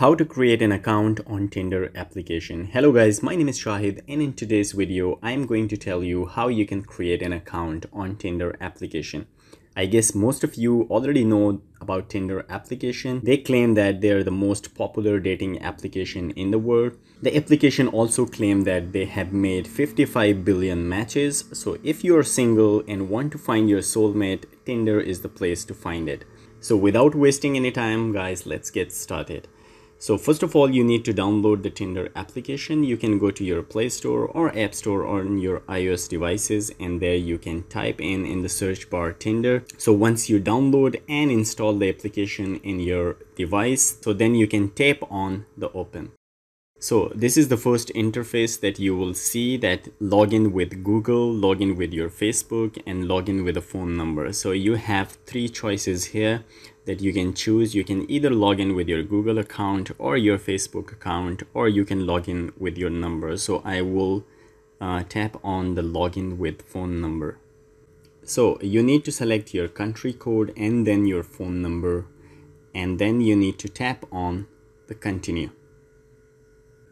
How to create an account on Tinder application. Hello guys, my name is Shahid, and in today's video I'm going to tell you how you can create an account on Tinder application. I guess most of you already know about Tinder application. They claim that they're the most popular dating application in the world. The application also claimed that they have made 55 billion matches. So if you're single and want to find your soulmate, Tinder is the place to find it. So without wasting any time, guys, let's get started. So first of all, you need to download the Tinder application. You can go to your Play Store or App Store on your iOS devices, and there you can type in the search bar Tinder. So once you download and install the application in your device, so then you can tap on the open. So this is the first interface that you will see, that login with Google, login with your Facebook, and login with a phone number. So you have three choices here that you can choose. You can either log in with your Google account or your Facebook account, or you can log in with your number. So I will tap on the login with phone number. So you need to select your country code and then your phone number, and then you need to tap on the continue.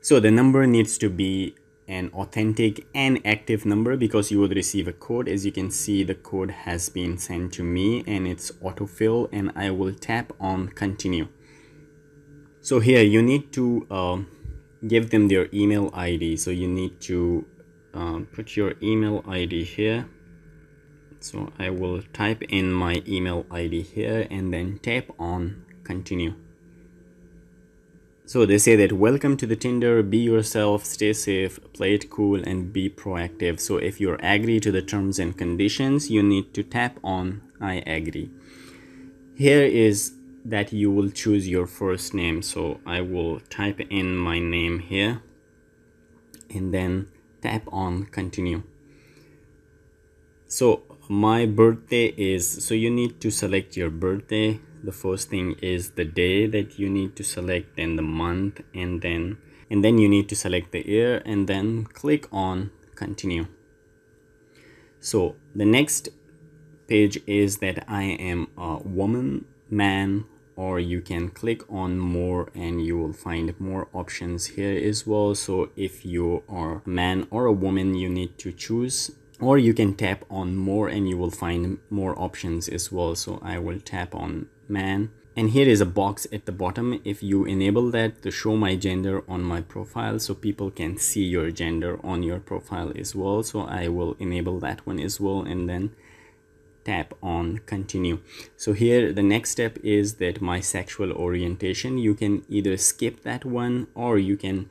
So the number needs to be an authentic and active number because you will receive a code. As you can see, the code has been sent to me and it's autofill, and I will tap on continue. So here you need to give them their email ID. So you need to put your email ID here. So I will type in my email ID here and then tap on continue. So they say that welcome to the Tinder, be yourself, stay safe, play it cool, and be proactive. So if you agree to the terms and conditions, you need to tap on I agree. Here is that you will choose your first name. So I will type in my name here and then tap on continue. So my birthday is, so you need to select your birthday. The first thing is the day that you need to select, then the month, and then you need to select the year and then click on continue. So the next page is that I am a woman, man, or you can click on more and you will find more options here as well. So if you are a man or a woman, you need to choose, or you can tap on more and you will find more options as well. So I will tap on man, and here is a box at the bottom. If you enable that, to show my gender on my profile, so people can see your gender on your profile as well. So I will enable that one as well and then tap on continue. So here the next step is that my sexual orientation. You can either skip that one, or you can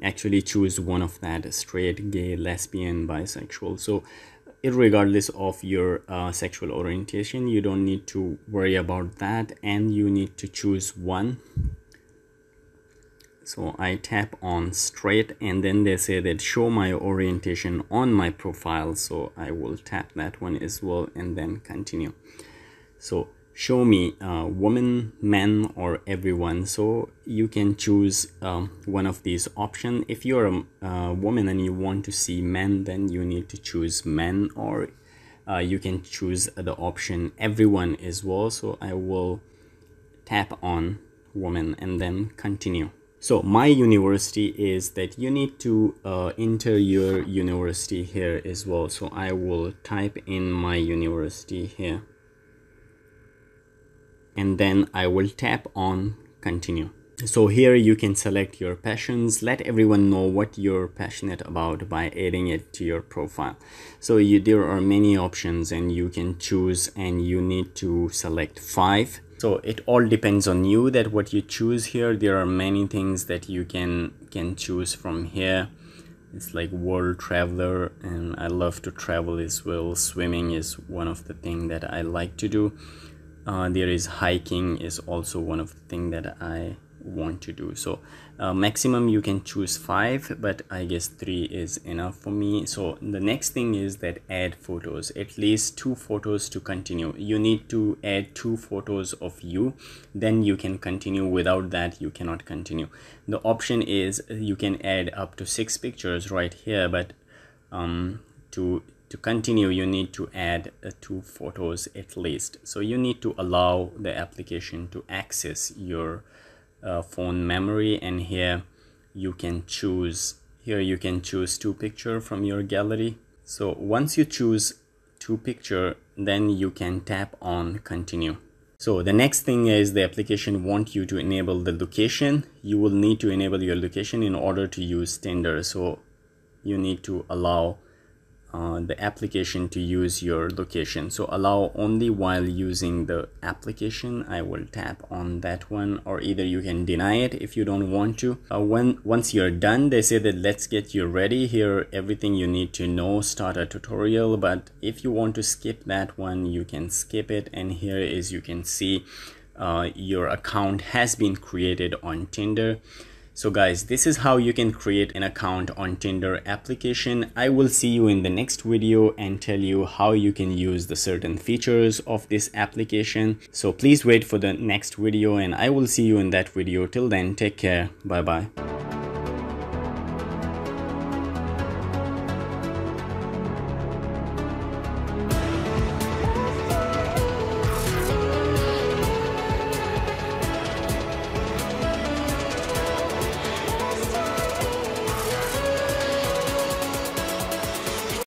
actually choose one of that: straight, gay, lesbian, bisexual. So irregardless of your sexual orientation, you don't need to worry about that, and you need to choose one. So I tap on straight, and then they say that show my orientation on my profile. So I will tap that one as well and then continue. So show me woman, man, or everyone. So you can choose one of these options. If you're a woman and you want to see men, then you need to choose men, or you can choose the option everyone as well. So I will tap on woman and then continue. So my university is that you need to enter your university here as well. So I will type in my university here, and then I will tap on continue. So here you can select your passions. Let everyone know what you're passionate about by adding it to your profile. So there are many options and you can choose, and you need to select 5. So it all depends on you that what you choose here. There are many things that you can choose from here. It's like world traveler, and I love to travel as well. Swimming is one of the things that I like to do. There is hiking is also one of the things that I want to do. So maximum you can choose 5, but I guess 3 is enough for me. So the next thing is that add photos, at least 2 photos to continue. You need to add 2 photos of you, then you can continue. Without that you cannot continue. The option is you can add up to 6 pictures right here, but to continue you need to add 2 photos at least. So you need to allow the application to access your phone memory, and here you can choose two picture from your gallery. So once you choose two picture, then you can tap on continue. So the next thing is the application want you to enable the location. You will need to enable your location in order to use Tinder. So you need to allow the application to use your location. So allow only while using the application. I will tap on that one, or either you can deny it if you don't want to. Once you're done, they say that let's get you ready. Here everything you need to know, start a tutorial. But if you want to skip that one, you can skip it. And here is, you can see your account has been created on Tinder. So guys, this is how you can create an account on Tinder application. I will see you in the next video and tell you how you can use the certain features of this application. So please wait for the next video, and I will see you in that video. Till then, take care. Bye bye.